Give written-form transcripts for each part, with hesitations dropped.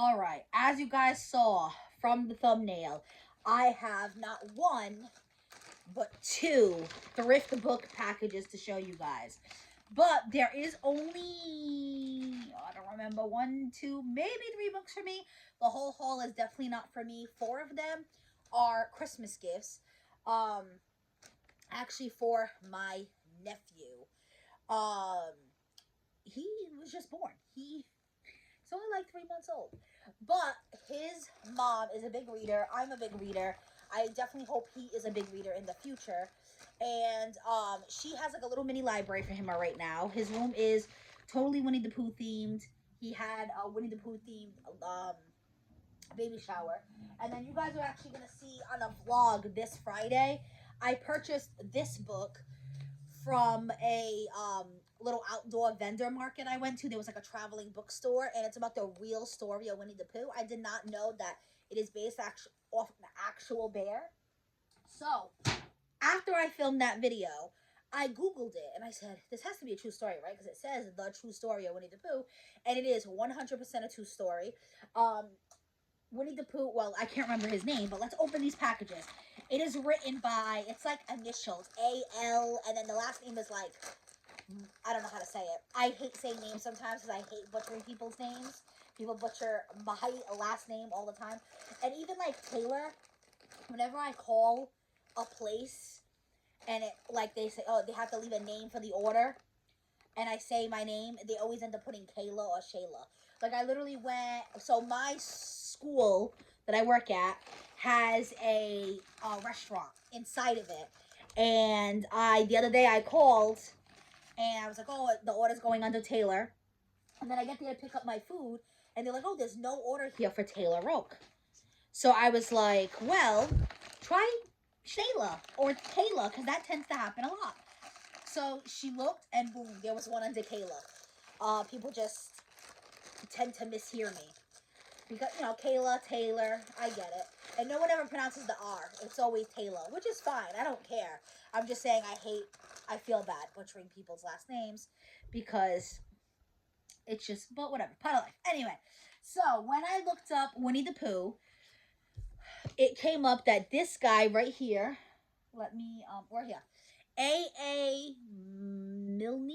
All right, as you guys saw from the thumbnail, I have not one, but two thrift book packages to show you guys. But there is only, I don't remember, one, two, maybe three books for me. The whole haul is definitely not for me. Four of them are Christmas gifts. Actually for my nephew. Um, he was just born. He's only like 3 months old. But his mom is a big reader. I'm a big reader. I definitely hope he is a big reader in the future. And she has like a little mini library for him right now. His room is totally Winnie the Pooh themed. He had a Winnie the Pooh themed baby shower. And then you guys are actually going to see on a vlog this Friday. I purchased this book from a little outdoor vendor market I went to. There was like a traveling bookstore, and it's about the real story of Winnie the Pooh. I did not know that it is based off an actual bear. So, after I filmed that video, I Googled it, and I said, this has to be a true story, right? Because it says the true story of Winnie the Pooh, and it is 100% a true story. Winnie the Pooh, well, I can't remember his name, but let's open these packages. It is written by, it's like initials, A-L, and then the last name is like, I don't know how to say it. I hate saying names sometimes because I hate butchering people's names. People butcher my last name all the time. And even like Taylor, whenever I call a place and it, like they say, oh, they have to leave a name for the order, and I say my name, they always end up putting Kayla or Shayla. Like I literally went, so my school that I work at has a restaurant inside of it. And the other day I called and I was like, oh, the order's going under Taylor. And then I get there to pick up my food and they're like, oh, there's no order here for Taylor Roke. So I was like, well, try Shayla or Kayla because that tends to happen a lot. So she looked and boom, there was one under Kayla. People just tend to mishear me. Because, you know, Kayla, Taylor, I get it. And no one ever pronounces the R. It's always Taylor, which is fine. I don't care. I'm just saying I feel bad butchering people's last names because it's just, but whatever, part of life. Anyway, so when I looked up Winnie the Pooh, it came up that this guy right here, we're here, A.A. Milne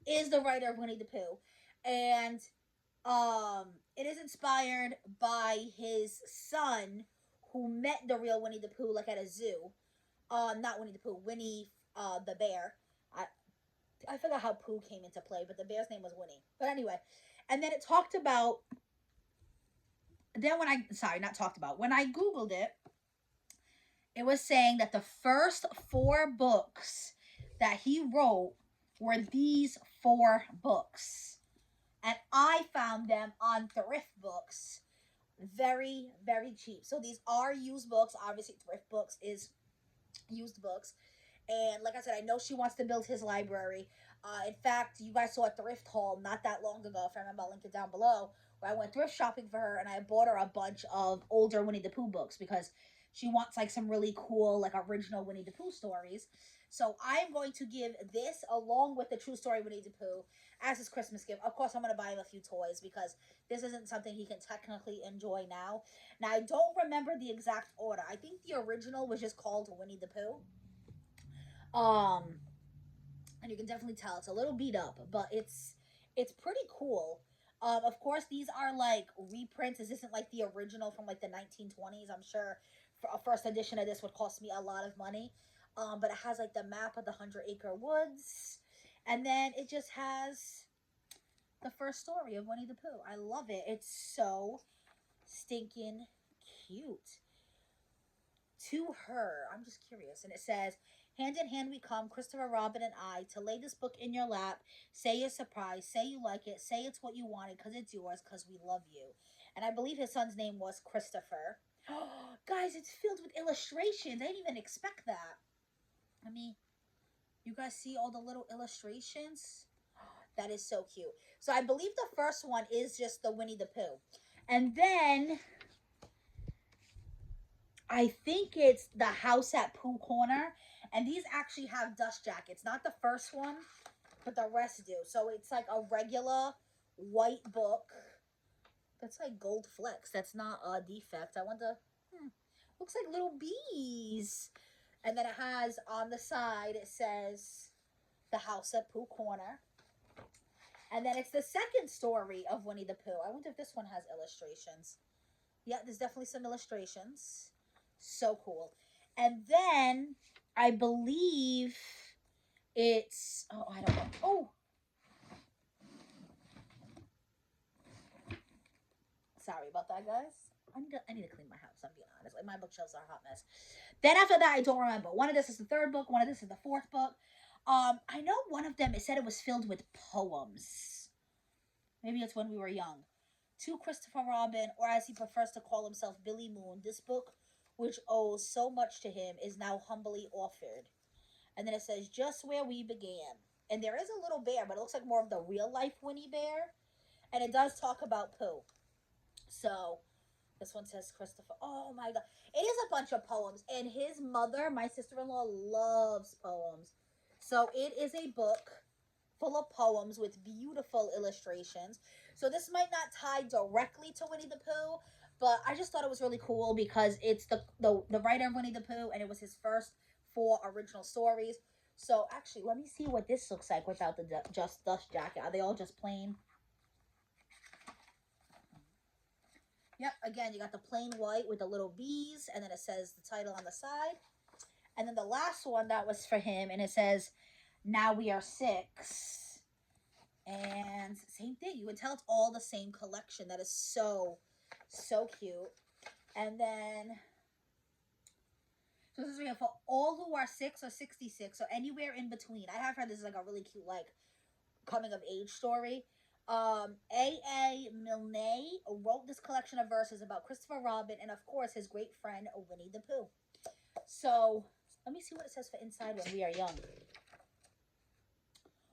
is the writer of Winnie the Pooh. And it is inspired by his son who met the real Winnie the Pooh like at a zoo. Not Winnie the Pooh, Winnie the bear. I forgot how Pooh came into play, but the bear's name was Winnie. But anyway, and then it talked about. Then when I Googled it, it was saying that the first 4 books that he wrote were these 4 books. And I found them on Thrift Books very, very cheap. So these are used books. Obviously, Thrift Books is used books. And like I said, I know she wants to build his library. In fact, you guys saw a thrift haul not that long ago. If I remember, I'll link it down below. Where I went thrift shopping for her and I bought her a bunch of older Winnie the Pooh books because she wants like some really cool, like original Winnie the Pooh stories. So I'm going to give this along with the true story Winnie the Pooh as his Christmas gift. Of course, I'm going to buy him a few toys because this isn't something he can technically enjoy now. Now, I don't remember the exact order. I think the original was just called Winnie the Pooh. And you can definitely tell it's a little beat up, but it's pretty cool. Of course, these are like reprints. This isn't like the original from like the 1920s. I'm sure for a first edition of this would cost me a lot of money. But it has like the map of the 100-acre woods, and then it just has the first story of Winnie the Pooh. I love it. It's so stinking cute. To her, I'm just curious, and it says, hand in hand we come, Christopher Robin and I, to lay this book in your lap. Say you're surprised, say you like it, say it's what you wanted because it's yours, because we love you. And I believe his son's name was Christopher. Oh, guys, it's filled with illustrations. I didn't even expect that. I mean, you guys see all the little illustrations? That is so cute. So I believe the first one is just the Winnie the Pooh. And then I think it's the House at Pooh Corner. And these actually have dust jackets. Not the first one, but the rest do. So it's like a regular white book. That's like gold flecks. That's not a defect. I wonder. Looks like little bees. And then it has on the side, it says the house at Pooh Corner. And then it's the second story of Winnie the Pooh. I wonder if this one has illustrations. Yeah, there's definitely some illustrations. So cool. And then I believe it's, oh, I don't know. Oh, sorry about that, guys. I need to clean my house. I'm being honest. Like, my bookshelves are a hot mess. Then after that, I don't remember. One of this is the third book. One of this is the fourth book. I know one of them. It said it was filled with poems. Maybe it's When We Were Young. To Christopher Robin, or as he prefers to call himself, Billy Moon. This book, which owes so much to him, is now humbly offered. And then it says, just where we began. And there is a little bear, but it looks like more of the real life Winnie Bear. And it does talk about Pooh. So this one says Christopher. Oh my god. It is a bunch of poems. And his mother, my sister-in-law, loves poems. So it is a book full of poems with beautiful illustrations. So this might not tie directly to Winnie the Pooh, but I just thought it was really cool because it's the writer of Winnie the Pooh, and it was his first 4 original stories. So actually, let me see what this looks like without the just dust jacket. Are they all just plain? Yep, again, you got the plain white with the little bees, and then it says the title on the side. And then the last one that was for him, and it says, Now We Are 6. And same thing. You would tell it's all the same collection. That is so, so cute. And then, so this is real for all who are 6 or 66, so anywhere in between. I have heard this is like a really cute, like, coming of age story. A.A. Milne wrote this collection of verses about Christopher Robin and, of course, his great friend, Winnie the Pooh. So, let me see what it says for inside When We Are Young.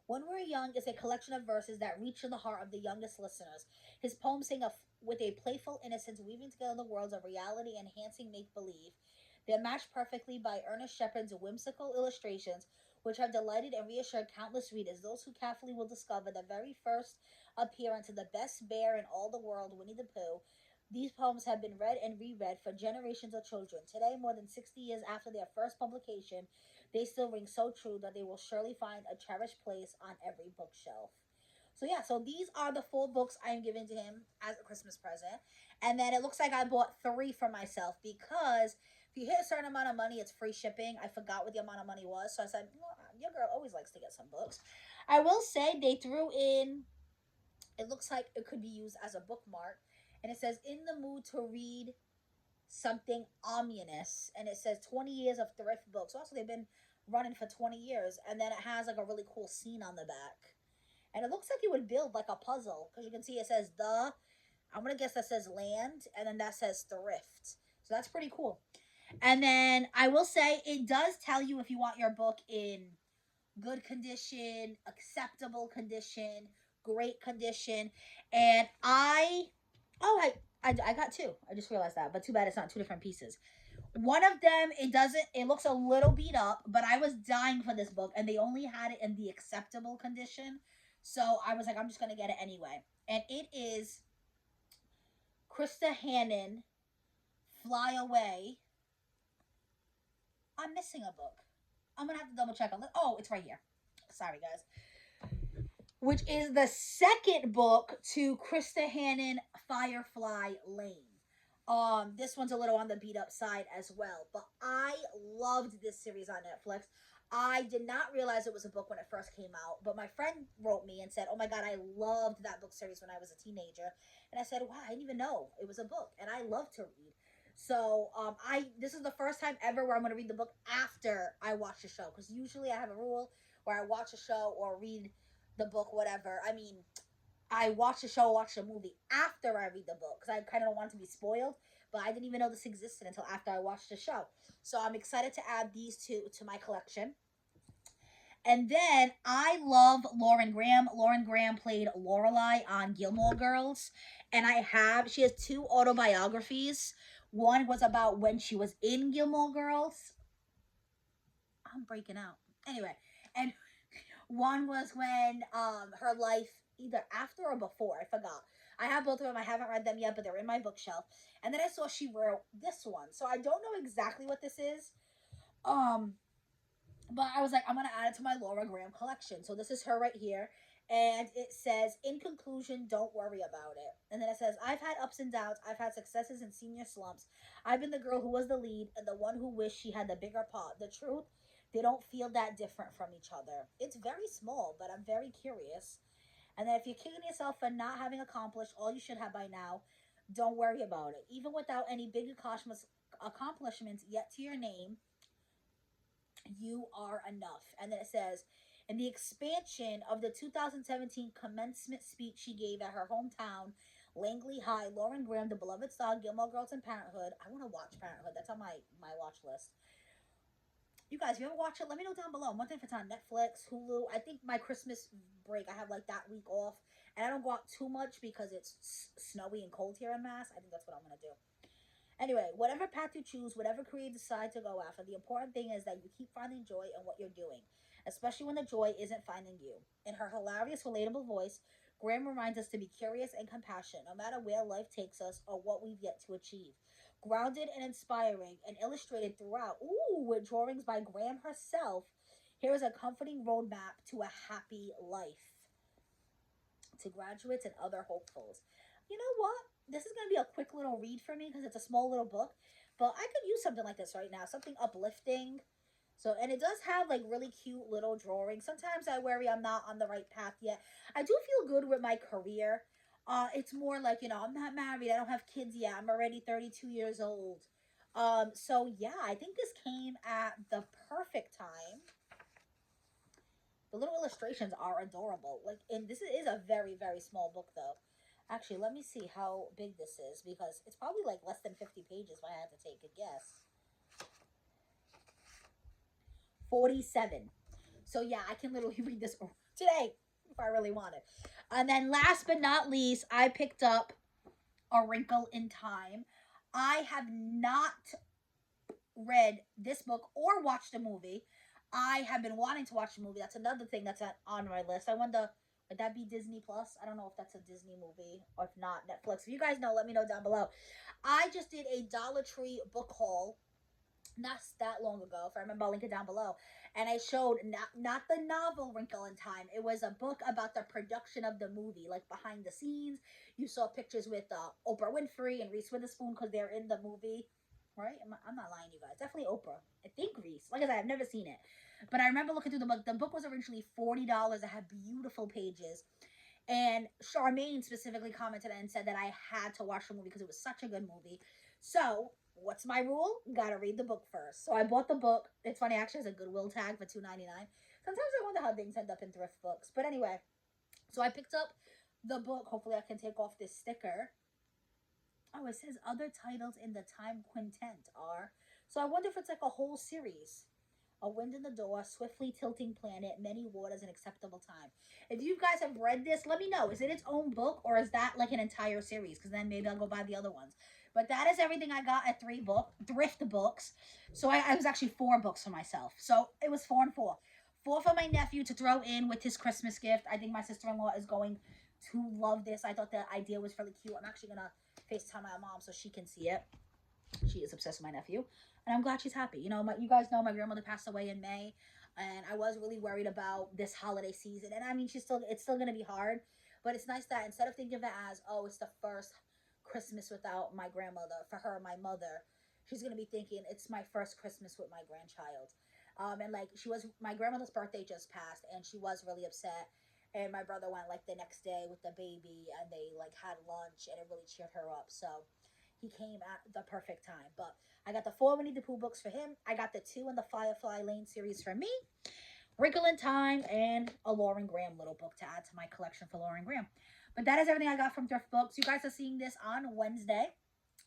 When We're Young is a collection of verses that reach to the heart of the youngest listeners. His poems sing with a playful innocence, weaving together the worlds of reality, enhancing make-believe. They're matched perfectly by Ernest Shepard's whimsical illustrations, which have delighted and reassured countless readers. Those who carefully will discover the very first appearance of the best bear in all the world, Winnie the Pooh. These poems have been read and reread for generations of children. Today, more than 60 years after their first publication, they still ring so true that they will surely find a cherished place on every bookshelf. So yeah, so these are the 4 books I am giving to him as a Christmas present. And then it looks like I bought 3 for myself because if you hit a certain amount of money, it's free shipping. I forgot what the amount of money was. So I said, well, your girl always likes to get some books. I will say they threw in, it looks like it could be used as a bookmark. And it says, in the mood to read something ominous. And it says 20 years of thrift books. Also, they've been running for 20 years. And then it has like a really cool scene on the back. And it looks like you would build like a puzzle. Because you can see it says I'm going to guess that says land. And then that says thrift. So that's pretty cool. And then I will say it does tell you if you want your book in good condition, acceptable condition, great condition. And I got 2. I just realized that. But too bad it's not 2 different pieces. One of them, it looks a little beat up, but I was dying for this book, and they only had it in the acceptable condition. So I was like, I'm just going to get it anyway. And it is Krista Hannon, Fly Away. I'm missing a book. I'm going to have to double check. Oh, it's right here. Sorry, guys. Which is the second book to Krista Hannon, Firefly Lane. This one's a little on the beat up side as well, but I loved this series on Netflix. I did not realize it was a book when it first came out, but my friend wrote me and said, oh my god, I loved that book series when I was a teenager. And I said, wow, I didn't even know it was a book, and I love to read. So this is the first time ever where I'm going to read the book after I watch the show, because usually I have a rule where I watch a show or read the book, whatever. I mean, I watch the show, watch the movie after I read the book because I kind of don't want it to be spoiled. But I didn't even know this existed until after I watched the show. So I'm excited to add these 2 to my collection. And then I love Lauren Graham. Lauren Graham played Lorelai on Gilmore Girls. And she has 2 autobiographies. One was about when she was in Gilmore Girls. I'm breaking out. Anyway, and one was when her life, either after or before, I forgot. I have both of them. I haven't read them yet, but they're in my bookshelf. And then I saw she wrote this one. So I don't know exactly what this is. Um, but I was like, I'm gonna add it to my Laura Graham collection. So this is her right here. And it says, in conclusion, don't worry about it. And then it says, I've had ups and downs. I've had successes and senior slumps. I've been the girl who was the lead and the one who wished she had the bigger part. The truth, they don't feel that different from each other. It's very small, but I'm very curious. And then if you're kicking yourself for not having accomplished all you should have by now, don't worry about it. Even without any big accomplishments yet to your name, you are enough. And then it says, in the expansion of the 2017 commencement speech she gave at her hometown, Langley High, Lauren Graham, the beloved star Gilmore Girls and Parenthood. I want to watch Parenthood. That's on my watch list. You guys, if you ever watch it, let me know down below. One thing if it's on Netflix, Hulu. I think my Christmas break, I have like that week off. And I don't go out too much because it's snowy and cold here in Mass. I think that's what I'm going to do. Anyway, whatever path you choose, whatever career you decide to go after, the important thing is that you keep finding joy in what you're doing, especially when the joy isn't finding you. In her hilarious, relatable voice, Graham reminds us to be curious and compassionate, no matter where life takes us or what we've yet to achieve. Grounded and inspiring and illustrated throughout, with drawings by Graham herself, here is a comforting roadmap to a happy life. To graduates and other hopefuls. You know what? This is going to be a quick little read for me because it's a small little book, but I could use something like this right now, something uplifting. So, and it does have like really cute little drawings. Sometimes I worry I'm not on the right path yet. I do feel good with my career. It's more like, I'm not married. I don't have kids yet. I'm already 32 years old. So yeah, I think this came at the perfect time. The little illustrations are adorable. Like, and this is a very, very small book, though. Actually, let me see how big this is, because it's probably like less than 50 pages if I had to take a guess. 47. So yeah, I can literally read this today if I really wanted. And then last but not least, I picked up A Wrinkle in Time. I have not read this book or watched a movie. I have been wanting to watch the movie. That's another thing that's on my list. I wonder, would that be Disney Plus? I don't know if that's a Disney movie or if not, Netflix. If you guys know, let me know down below. I just did a Dollar Tree book haul not that long ago. If I remember, I'll link it down below. And I showed not the novel Wrinkle in Time. It was a book about the production of the movie, like behind the scenes. You saw pictures with Oprah Winfrey and Reese Witherspoon because they're in the movie. Right? I'm not lying, you guys. Definitely Oprah. I think Reese. Like I said, I've never seen it. But I remember looking through the book. The book was originally $40. It had beautiful pages. And Charmaine specifically commented and said that I had to watch the movie because it was such a good movie. So, what's my rule? Gotta read the book first. So I bought the book. It's funny, actually, has a Goodwill tag for $2.99. Sometimes I wonder how things end up in thrift books. But anyway, so I picked up the book. Hopefully I can take off this sticker. Oh, it says other titles in the Time Quintet are. So I wonder if it's like a whole series. A Wind in the Door, Swiftly Tilting Planet, Many Waters, and Acceptable Time. If you guys have read this, let me know. Is it its own book or is that like an entire series? Because then maybe I'll go buy the other ones. But that is everything I got at Thrift Books. So I was actually 4 books for myself. So it was 4 and 4. 4 for my nephew to throw in with his Christmas gift. I think my sister-in-law is going to love this. I thought the idea was really cute. I'm actually going to FaceTime my mom so she can see it. She is obsessed with my nephew. And I'm glad she's happy. You guys know my grandmother passed away in May. And I was really worried about this holiday season. And I mean, it's still going to be hard. But it's nice that instead of thinking of it as, oh, it's the first Christmas without my grandmother, for her, my mother, she's going to be thinking, it's my first Christmas with my grandchild. And like, my grandmother's birthday just passed. And she was really upset. And my brother went like the next day with the baby. And they like had lunch. And it really cheered her up. So he came at the perfect time. But I got the 4 Winnie the Pooh books for him. I got the 2 in the Firefly Lane series for me. Wrinkle in Time, and a Lauren Graham little book to add to my collection for Lauren Graham. But that is everything I got from Thrift Books. You guys are seeing this on Wednesday.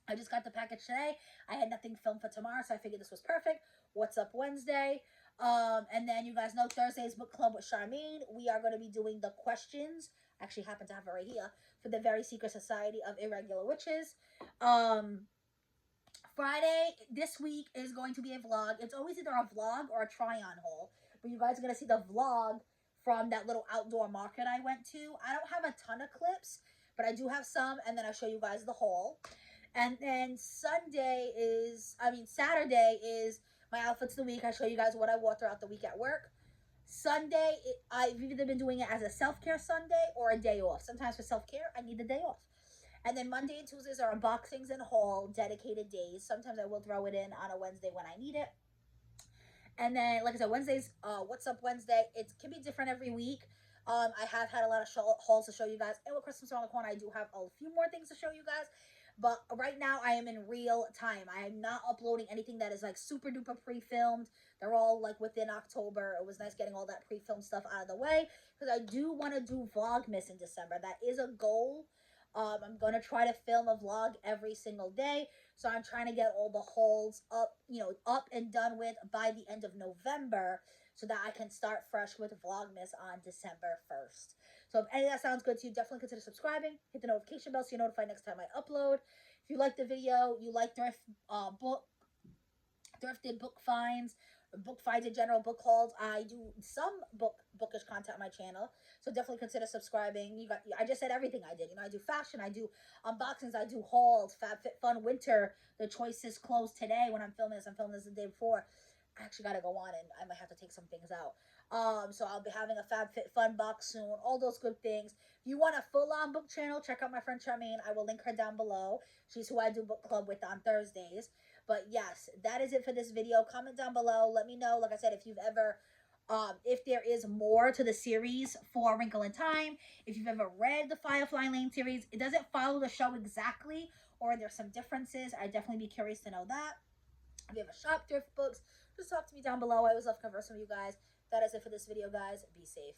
I just got the package today. I had nothing filmed for tomorrow, so I figured this was perfect. What's Up Wednesday? And then you guys know Thursday's book club with Charmaine. We are going to be doing the questions. I actually happen to have it right here for the Very Secret Society of Irregular Witches. Friday this week is going to be a vlog. It's always either a vlog or a try-on haul. But you guys are going to see the vlog from that little outdoor market I went to. I don't have a ton of clips, but I do have some, and then I'll show you guys the haul. And then Saturday is my outfits of the week. I show you guys what I wore throughout the week at work. Sunday, I've either been doing it as a self-care Sunday or a day off. Sometimes for self-care, I need the day off. And then Monday and Tuesdays are unboxings and haul, dedicated days. Sometimes I will throw it in on a Wednesday when I need it. And then, like I said, Wednesdays, What's Up Wednesday. It can be different every week. I have had a lot of hauls to show you guys. And with Christmas around the corner, I do have a few more things to show you guys. But right now, I am in real time. I am not uploading anything that is like super duper pre-filmed. They're all like within October. It was nice getting all that pre-filmed stuff out of the way, because I do want to do Vlogmas in December. That is a goal. I'm going to try to film a vlog every single day. So I'm trying to get all the hauls up and done with by the end of November, so that I can start fresh with Vlogmas on December 1st. So if any of that sounds good to you, definitely consider subscribing. Hit the notification bell so you're notified next time I upload. If you like the video, you like thrifted book finds in general, book hauls. I do some bookish content on my channel, so definitely consider subscribing. I just said everything I did. I do fashion, I do unboxings, I do hauls, FabFitFun winter. The choice is closed today when I'm filming this. I'm filming this the day before. I actually got to go on, and I might have to take some things out. So I'll be having a FabFitFun box soon. All those good things. If you want a full-on book channel, check out my friend Charmaine. I will link her down below. She's who I do book club with on Thursdays. But yes, that is it for this video. Comment down below. Let me know, like I said, if you've ever, if there is more to the series for Wrinkle in Time. If you've ever read the Firefly Lane series. It doesn't follow the show exactly, or there's some differences. I'd definitely be curious to know that. If you have a shop thrift books, just talk to me down below. I always love conversing with you guys. That is it for this video, guys. Be safe.